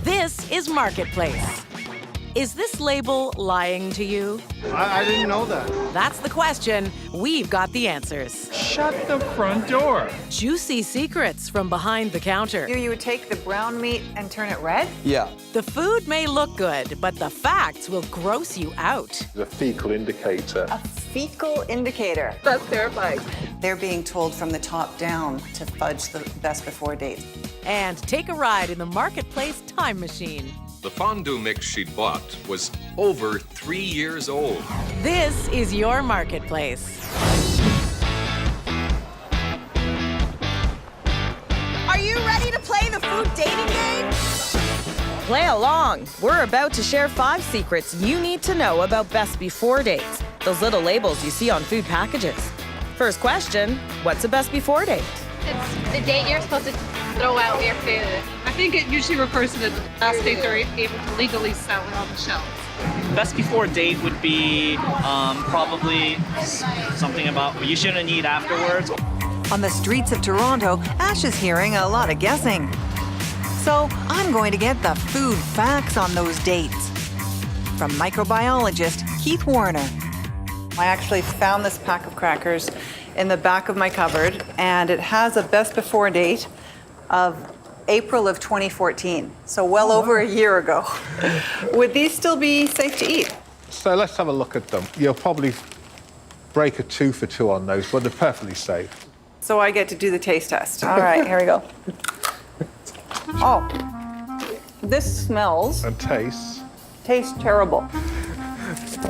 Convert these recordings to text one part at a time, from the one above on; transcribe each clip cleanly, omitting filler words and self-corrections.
This is Marketplace. Is this label lying to you? I didn't know that. That's the question. We've got the answers. Shut the front door. Juicy secrets from behind the counter. You would take the brown meat and turn it red? Yeah. The food may look good, but the facts will gross you out. The fecal indicator. A fecal indicator. That's terrifying. They're being told from the top down to fudge the best before date. And take a ride in the Marketplace time machine. The fondue mix she'd bought was over 3 years old. This is your Marketplace. Are you ready to play the food dating game? Play along. We're about to share 5 secrets you need to know about best before dates. Those little labels you see on food packages. First question, what's a best before date? It's the date you're supposed to throw out your food. I think it usually refers to the last date they're able to legally sell it on the shelves. Best before date would be probably something about what you shouldn't eat afterwards. On the streets of Toronto, Ash is hearing a lot of guessing. So I'm going to get the food facts on those dates. From microbiologist Keith Warner. I actually found this pack of crackers in the back of my cupboard, and it has a best before date of April of 2014, so well over a year ago. Would these still be safe to eat? So let's have a look at them. You'll probably break a 2 for 2 on those, but they're perfectly safe. So I get to do the taste test. All right, here we go. Oh, this smells, And tastes. tastes terrible.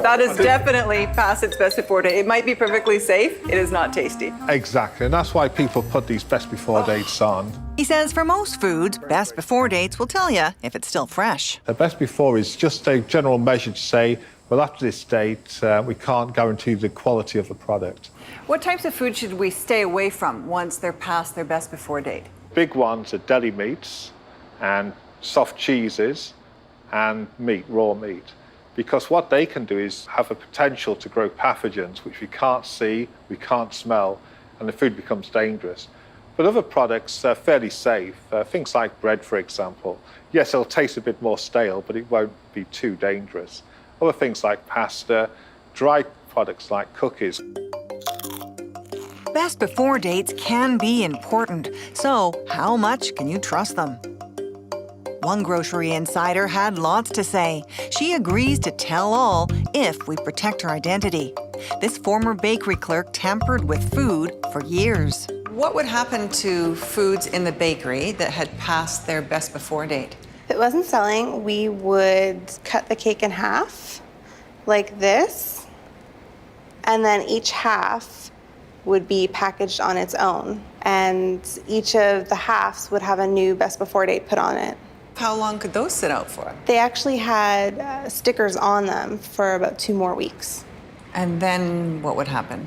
That is definitely past its best before date. It might be perfectly safe, it is not tasty. Exactly, and that's why people put these best before dates on. He says for most foods, best before dates will tell you if it's still fresh. The best before is just a general measure to say, well, after this date, we can't guarantee the quality of the product. What types of food should we stay away from once they're past their best before date? Big ones are deli meats and soft cheeses and meat, raw meat. Because what they can do is have a potential to grow pathogens, which we can't see, we can't smell, and the food becomes dangerous. But other products are fairly safe. Things like bread, for example. Yes, it'll taste a bit more stale, but it won't be too dangerous. Other things like pasta, dry products like cookies. Best before dates can be important, so how much can you trust them? One grocery insider had lots to say. She agrees to tell all if we protect her identity. This former bakery clerk tampered with food for years. What would happen to foods in the bakery that had passed their best before date? If it wasn't selling, we would cut the cake in half, like this, and then each half would be packaged on its own, and each of the halves would have a new best before date put on it. How long could those sit out for? They actually had stickers on them for about 2 more weeks. And then what would happen?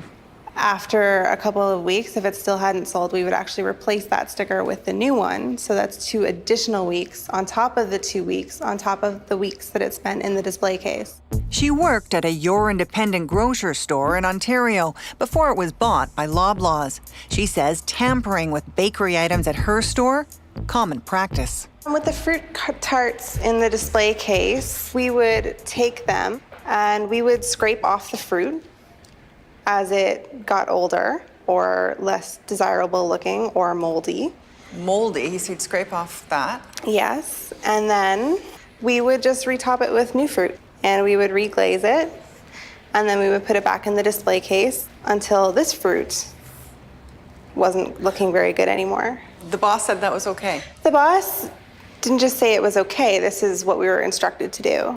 After a couple of weeks, if it still hadn't sold, we would actually replace that sticker with the new one. So that's 2 additional weeks on top of the 2 weeks, on top of the weeks that it spent in the display case. She worked at a Your Independent grocer store in Ontario before it was bought by Loblaws. She says tampering with bakery items at her store, common practice. With the fruit tarts in the display case, we would take them and we would scrape off the fruit as it got older or less desirable looking or moldy. Moldy, so you'd scrape off that? Yes, and then we would just retop it with new fruit and we would reglaze it and then we would put it back in the display case until this fruit wasn't looking very good anymore. The boss said that was okay. The boss didn't just say it was okay, this is what we were instructed to do.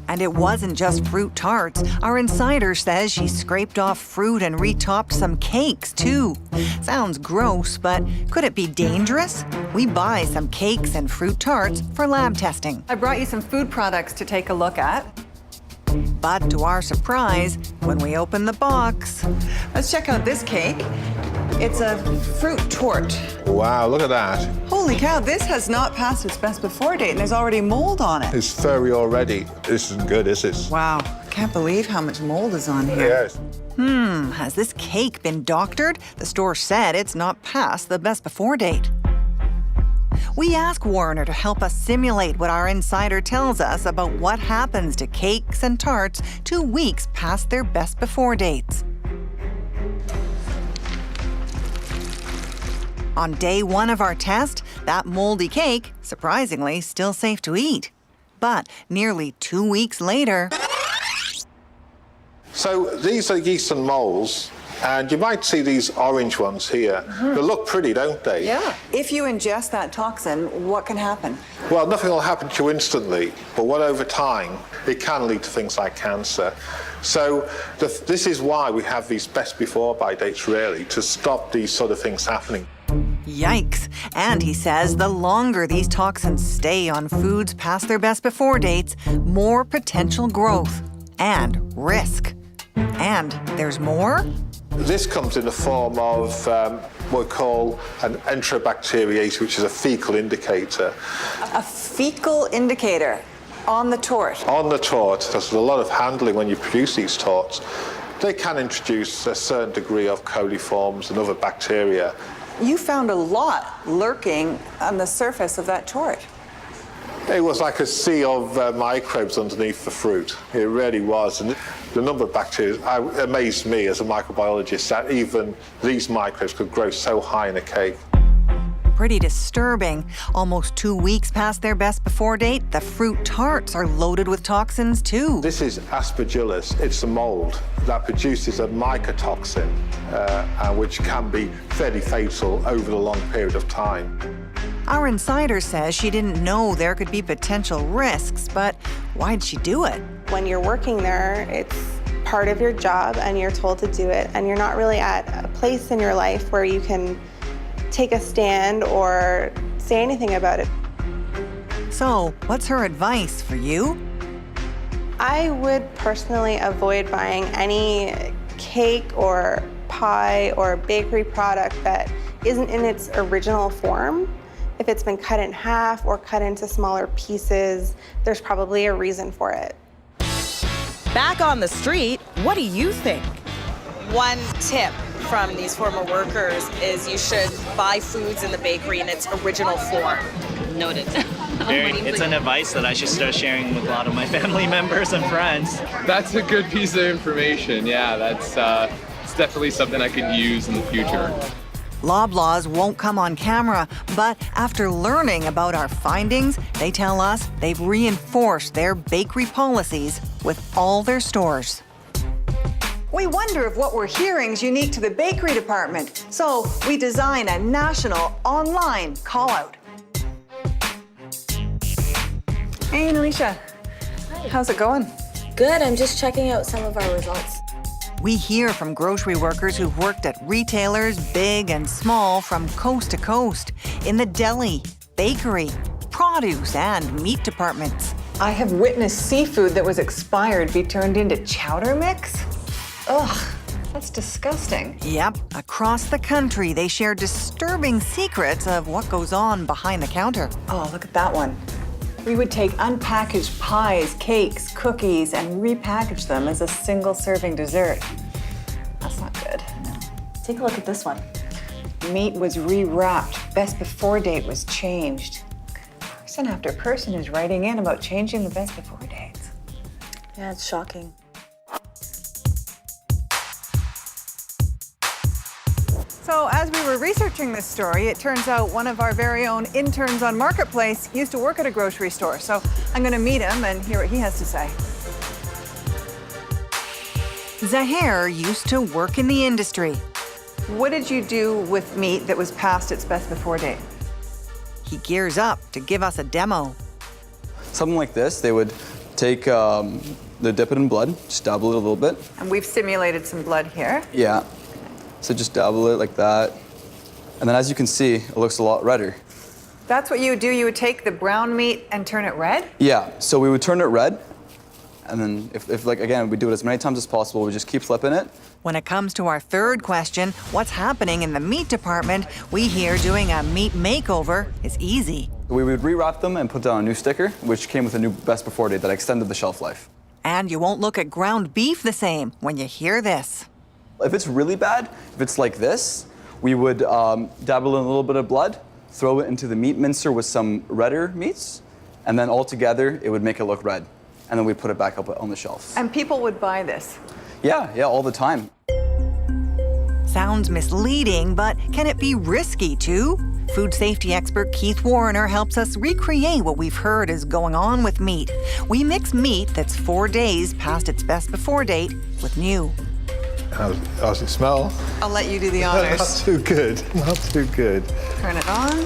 And it wasn't just fruit tarts. Our insider says she scraped off fruit and retopped some cakes, too. Sounds gross, but could it be dangerous? We buy some cakes and fruit tarts for lab testing. I brought you some food products to take a look at. But to our surprise, when we open the box, let's check out this cake. It's a fruit tort. Wow, look at that. Holy cow, this has not passed its best before date and there's already mold on it. It's furry already. This isn't good, is it? Wow, can't believe how much mold is on here. Yes. Has this cake been doctored? The store said it's not past the best before date. We ask Warner to help us simulate what our insider tells us about what happens to cakes and tarts 2 weeks past their best before dates. On day 1 of our test, that moldy cake, surprisingly, still safe to eat. But nearly 2 weeks later... So these are yeast and molds, and you might see these orange ones here. They look pretty, don't they? Yeah. If you ingest that toxin, what can happen? Well, nothing will happen to you instantly, but what over time, it can lead to things like cancer. So this is why we have these best before buy dates, really, to stop these sort of things happening. Yikes. And he says the longer these toxins stay on foods past their best before dates, more potential growth and risk. And there's more? This comes in the form of what we call an enterobacteriase, which is a fecal indicator. A fecal indicator on the tort. On the tort, there's a lot of handling when you produce these torts. They can introduce a certain degree of coliforms and other bacteria. You found a lot lurking on the surface of that tort. It was like a sea of microbes underneath the fruit. It really was. And the number of bacteria amazed me as a microbiologist that even these microbes could grow so high in a cake. Pretty disturbing. Almost 2 weeks past their best before date, the fruit tarts are loaded with toxins too. This is aspergillus. It's a mold that produces a mycotoxin, which can be fairly fatal over a long period of time. Our insider says she didn't know there could be potential risks, but why'd she do it? When you're working there, it's part of your job and you're told to do it, and you're not really at a place in your life where you can take a stand or say anything about it. So, what's her advice for you? I would personally avoid buying any cake or pie or bakery product that isn't in its original form. If it's been cut in half or cut into smaller pieces, there's probably a reason for it. Back on the street, what do you think? One tip from these former workers is you should buy foods in the bakery in its original form. Noted. It's an advice that I should start sharing with a lot of my family members and friends. That's a good piece of information. Yeah, it's definitely something I could use in the future. Loblaws won't come on camera, but after learning about our findings, they tell us they've reinforced their bakery policies with all their stores. We wonder if what we're hearing is unique to the bakery department, so we design a national online call-out. Hey, Alicia. Hi. How's it going? Good, I'm just checking out some of our results. We hear from grocery workers who've worked at retailers, big and small, from coast to coast, in the deli, bakery, produce, and meat departments. I have witnessed seafood that was expired be turned into chowder mix. Ugh, that's disgusting. Yep, across the country, they share disturbing secrets of what goes on behind the counter. Oh, look at that one. We would take unpackaged pies, cakes, cookies, and repackage them as a single serving dessert. That's not good. No. Take a look at this one. Meat was rewrapped. Best before date was changed. Person after person is writing in about changing the best before dates. Yeah, it's shocking. So as we were researching this story, it turns out one of our very own interns on Marketplace used to work at a grocery store. So I'm going to meet him and hear what he has to say. Zahir used to work in the industry. What did you do with meat that was past its best before date? He gears up to give us a demo. Something like this, they would take, they dip it in blood, just dabble it a little bit. And we've simulated some blood here. Yeah. So just dabble it like that. And then as you can see, it looks a lot redder. That's what you would do? You would take the brown meat and turn it red? Yeah, so we would turn it red. And then if like, again, we do it as many times as possible, we just keep flipping it. When it comes to our third question, what's happening in the meat department, we hear doing a meat makeover is easy. We would rewrap them and put down a new sticker, which came with a new best before date that extended the shelf life. And you won't look at ground beef the same when you hear this. If it's really bad, if it's like this, we would dabble in a little bit of blood throw it into the meat mincer with some redder meats, and then all together it would make it look red. And then we'd put it back up on the shelf. And people would buy this? Yeah, all the time. Sounds misleading, but can it be risky too? Food safety expert Keith Warner helps us recreate what we've heard is going on with meat. We mix meat that's 4 days past its best before date with new. How's it smell? I'll let you do the honors. Not too good, not too good. Turn it on.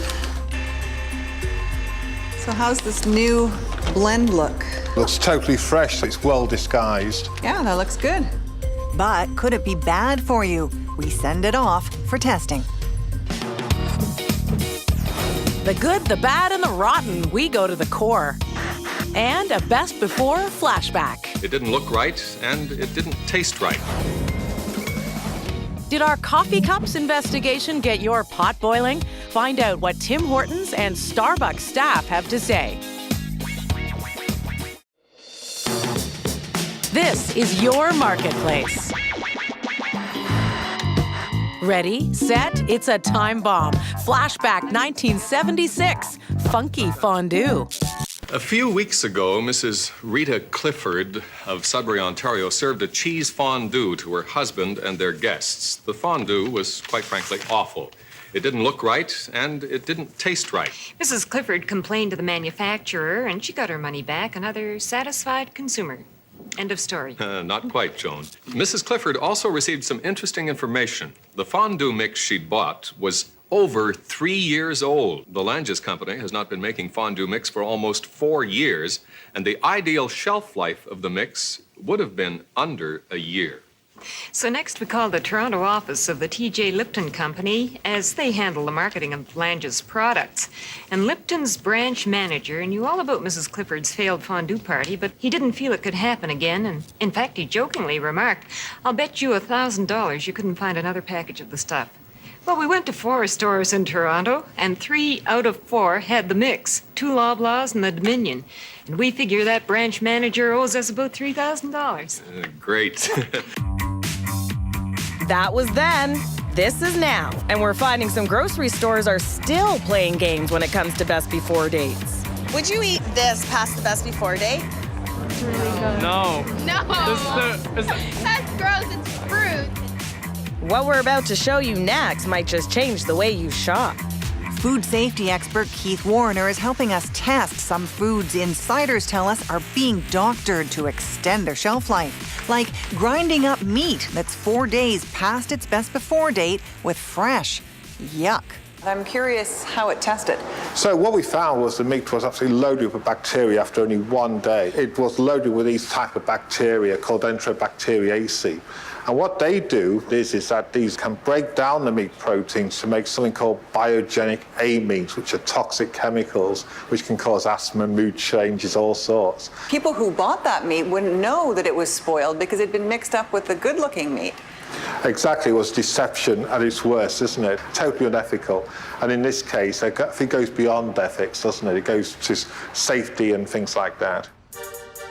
So how's this new blend look? Looks totally fresh, so it's well disguised. Yeah, that looks good. But could it be bad for you? We send it off for testing. The good, the bad, and the rotten, we go to the core. And a best before flashback. It didn't look right, and it didn't taste right. Did our coffee cups investigation get your pot boiling? Find out what Tim Hortons and Starbucks staff have to say. This is your marketplace. Ready, set, it's a time bomb. Flashback 1976, funky fondue. A few weeks ago, Mrs. Rita Clifford of Sudbury, Ontario, served a cheese fondue to her husband and their guests. The fondue was, quite frankly, awful. It didn't look right, and it didn't taste right. Mrs. Clifford complained to the manufacturer, and she got her money back, another satisfied consumer. End of story. Not quite, Joan. Mrs. Clifford also received some interesting information. The fondue mix she'd bought was over 3 years old. The Langes Company has not been making fondue mix for almost 4 years, and the ideal shelf life of the mix would have been under a year. So next we called the Toronto office of the T.J. Lipton Company, as they handle the marketing of Lange's products. And Lipton's branch manager knew all about Mrs. Clifford's failed fondue party, but he didn't feel it could happen again. And in fact, he jokingly remarked, "I'll bet you $1,000 you couldn't find another package of the stuff." Well, we went to 4 stores in Toronto, and 3 out of 4 had the mix, 2 Loblaws and the Dominion. And we figure that branch manager owes us about $3,000. Great. That was then. This is now. And we're finding some grocery stores are still playing games when it comes to best before dates. Would you eat this past the best before date? No. No. That's gross. It's fruit. What we're about to show you next might just change the way you shop. Food safety expert Keith Warner is helping us test some foods insiders tell us are being doctored to extend their shelf life, like grinding up meat that's 4 days past its best before date with fresh. Yuck. I'm curious how it tested. So what we found was the meat was absolutely loaded with bacteria after only 1 day. It was loaded with these type of bacteria called Enterobacteriaceae. And what they do is that these can break down the meat proteins to make something called biogenic amines, which are toxic chemicals, which can cause asthma, mood changes, all sorts. People who bought that meat wouldn't know that it was spoiled because it'd been mixed up with the good-looking meat. Exactly, it was deception at its worst, isn't it? Totally unethical. And in this case, I think it goes beyond ethics, doesn't it? It goes to safety and things like that.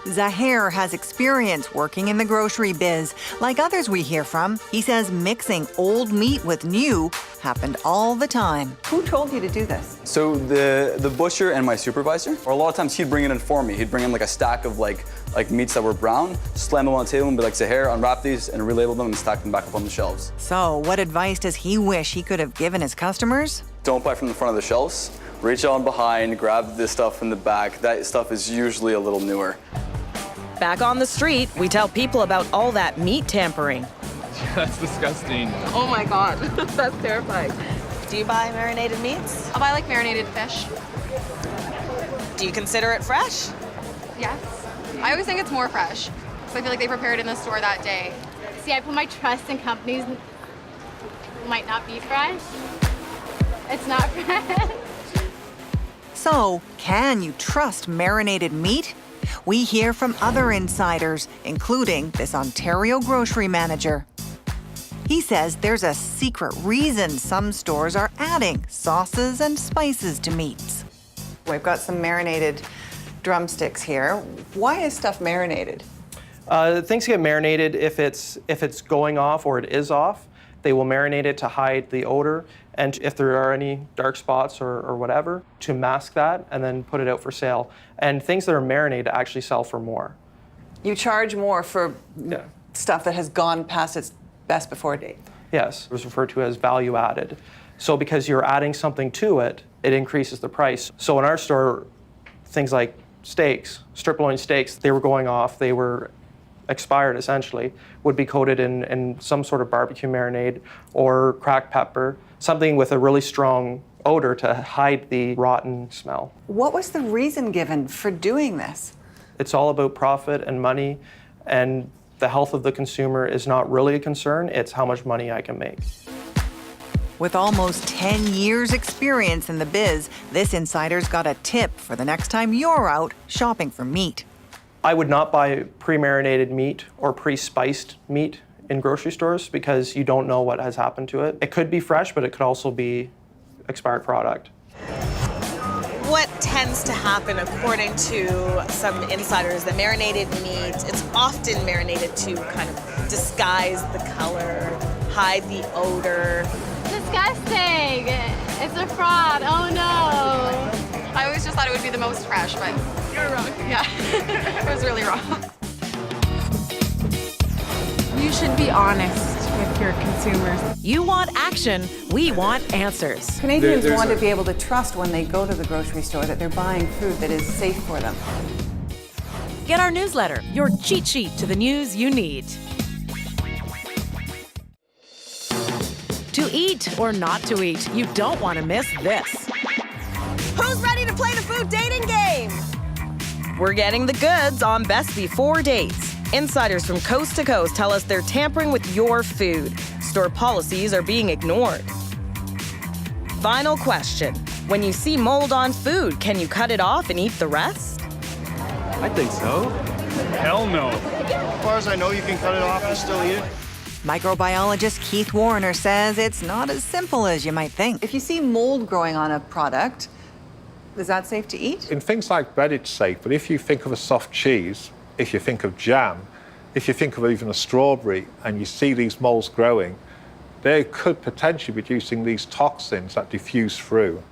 Zahir has experience working in the grocery biz. Like others we hear from, he says mixing old meat with new happened all the time. Who told you to do this? So the butcher and my supervisor, or a lot of times he'd bring it in for me. He'd bring in like a stack of like meats that were brown, slam them on the table and be like, Zahir, unwrap these and relabel them and stack them back up on the shelves. So what advice does he wish he could have given his customers? Don't buy from the front of the shelves. Reach on behind, grab this stuff from the back. That stuff is usually a little newer. Back on the street, we tell people about all that meat tampering. That's disgusting. Oh my God. That's terrifying. Do you buy marinated meats? I'll buy like marinated fish. Do you consider it fresh? Yes. I always think it's more fresh. So I feel like they prepared it in the store that day. See, I put my trust in companies that might not be fresh. It's not fresh. So, can you trust marinated meat? We hear from other insiders, including this Ontario grocery manager. He says there's a secret reason some stores are adding sauces and spices to meats. We've got some marinated drumsticks here. Why is stuff marinated? Things get marinated if it's going off or it is off. They will marinate it to hide the odor. and if there are any dark spots or whatever, to mask that and then put it out for sale. And things that are marinated actually sell for more. You charge more for stuff that has gone past its best before date. Yes, it was referred to as value added. So because you're adding something to it, it increases the price. So in our store, things like steaks, strip loin steaks, they were going off, they were expired essentially, would be coated in some sort of barbecue marinade or cracked pepper, something with a really strong odor to hide the rotten smell. What was the reason given for doing this? It's all about profit and money, and the health of the consumer is not really a concern, it's how much money I can make. With almost 10 years experience in the biz, this insider's got a tip for the next time you're out shopping for meat. I would not buy pre-marinated meat or pre-spiced meat in grocery stores because you don't know what has happened to it. It could be fresh, but it could also be expired product. What tends to happen, according to some insiders, the marinated meat, it's often marinated to kind of disguise the color, hide the odor. Disgusting. It's a fraud. Oh no. I always just thought it would be the most fresh, but you're wrong. Yeah, it was really wrong. You should be honest with your consumers. You want action, we want answers. Canadians want to be able to trust when they go to the grocery store that they're buying food that is safe for them. Get our newsletter, your cheat sheet to the news you need. To eat or not to eat, you don't want to miss this. Who's ready to play the food dating game? We're getting the goods on best before dates. Insiders from coast to coast tell us they're tampering with your food. Store policies are being ignored. Final question. When you see mold on food, can you cut it off and eat the rest? I think so. Hell no. As far as I know, you can cut it off and still eat it. Microbiologist Keith Warner says it's not as simple as you might think. If you see mold growing on a product, is that safe to eat? In things like bread, it's safe, but if you think of a soft cheese, if you think of jam, if you think of even a strawberry, and you see these molds growing, they could potentially be producing these toxins that diffuse through.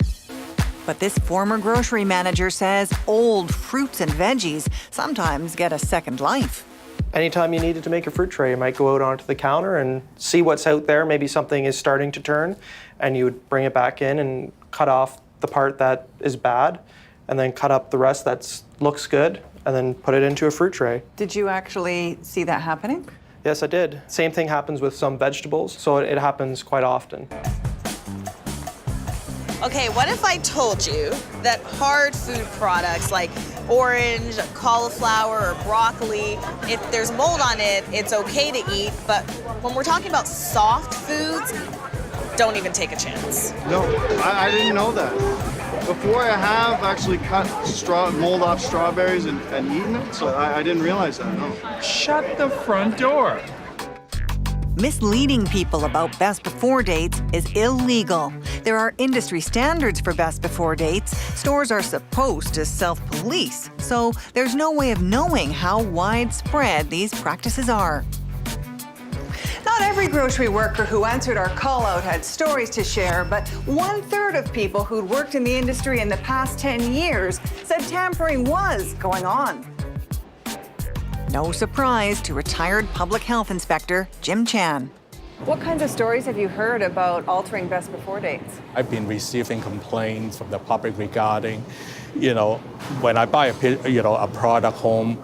But this former grocery manager says old fruits and veggies sometimes get a second life. Anytime you needed to make a fruit tray, you might go out onto the counter and see what's out there. Maybe something is starting to turn, and you would bring it back in and cut off the part that is bad, and then cut up the rest that looks good, and then put it into a fruit tray. Did you actually see that happening? Yes, I did. Same thing happens with some vegetables, so it happens quite often. Okay, what if I told you that hard food products like orange, cauliflower, or broccoli, if there's mold on it, it's okay to eat, but when we're talking about soft foods, don't even take a chance. No, I didn't know that. Before I have actually cut mold off strawberries and eaten it, so I didn't realize that, no. Shut the front door. Misleading people about best before dates is illegal. There are industry standards for best before dates. Stores are supposed to self-police, so there's no way of knowing how widespread these practices are. Not every grocery worker who answered our call-out had stories to share, but 1/3 of people who'd worked in the industry in the past 10 years said tampering was going on. No surprise to retired public health inspector Jim Chan. What kinds of stories have you heard about altering best before dates? I've been receiving complaints from the public regarding, when I buy a product home,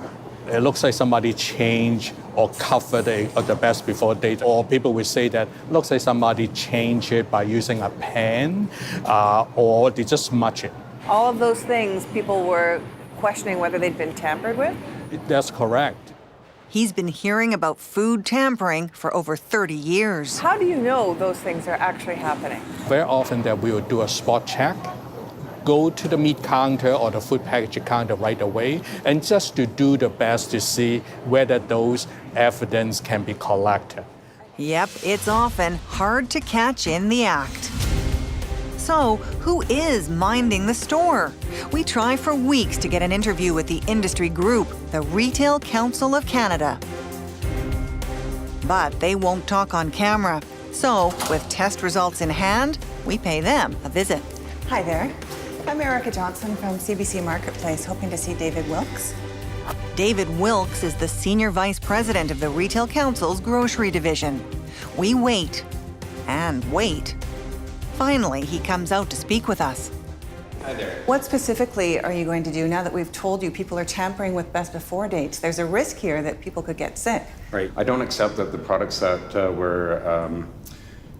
it looks like somebody changed or covered the best before date, or people would say that it looks like somebody changed it by using a pen, or they just smudge it. All of those things, people were questioning whether they'd been tampered with? That's correct. He's been hearing about food tampering for over 30 years. How do you know those things are actually happening? Very often that we will do a spot check, go to the meat counter or the food packaging counter right away, and just to do the best to see whether those evidence can be collected. Yep, it's often hard to catch in the act. So, who is minding the store? We try for weeks to get an interview with the industry group, the Retail Council of Canada. But they won't talk on camera. So, with test results in hand, We pay them a visit. Hi there. I'm Erica Johnson from CBC Marketplace, hoping to see David Wilkes. David Wilkes is the Senior Vice President of the Retail Council's Grocery Division. We wait and wait. Finally, he comes out to speak with us. Hi there. What specifically are you going to do now that we've told you people are tampering with best before dates? There's a risk here that people could get sick. Right. I don't accept that the products that were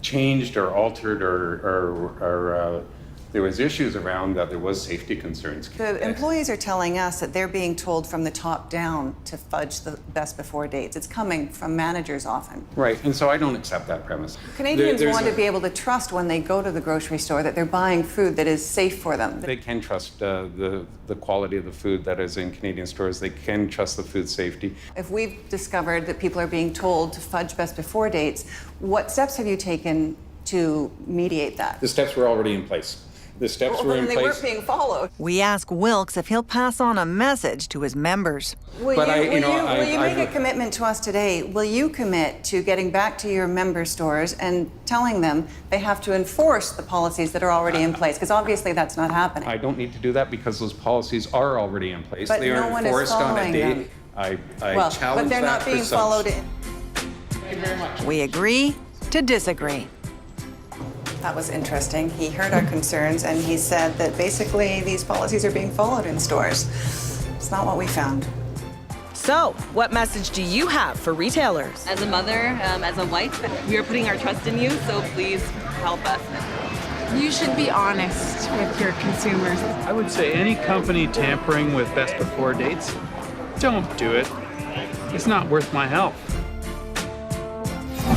changed or altered or there was issues around that there was safety concerns. The employees are telling us that they're being told from the top down to fudge the best before dates. It's coming from managers often. Right, and so I don't accept that premise. Canadians want to be able to trust when they go to the grocery store that they're buying food that is safe for them. They can trust the quality of the food that is in Canadian stores. They can trust the food safety. If we've discovered that people are being told to fudge best before dates, what steps have you taken to mediate that? The steps were already in place. The steps were in place. They weren't being followed. We ask Wilkes if he'll pass on a message to his members. Will you make a commitment to us today? Will you commit to getting back to your member stores and telling them they have to enforce the policies that are already in place? Because obviously that's not happening. I don't need to do that because those policies are already in place. But they no are one is enforced on a following date. them. I Well, challenge but they're that not being for some. followed in. Thank you very much. We agree to disagree. That was interesting. He heard our concerns and he said that basically these policies are being followed in stores. It's not what we found. So, what message do you have for retailers? As a mother, as a wife, we are putting our trust in you, so please help us. You should be honest with your consumers. I would say any company tampering with best before dates, don't do it. It's not worth my help.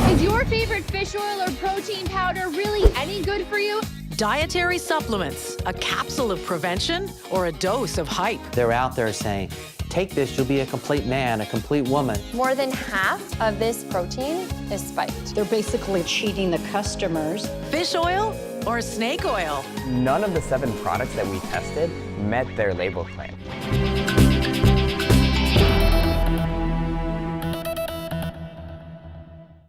Is your favorite fish oil or protein powder really any good for you? Dietary supplements, a capsule of prevention, or a dose of hype. They're out there saying, take this, you'll be a complete man, a complete woman. More than half of this protein is spiked. They're basically cheating the customers. Fish oil or snake oil? None of the 7 products that we tested met their label claim.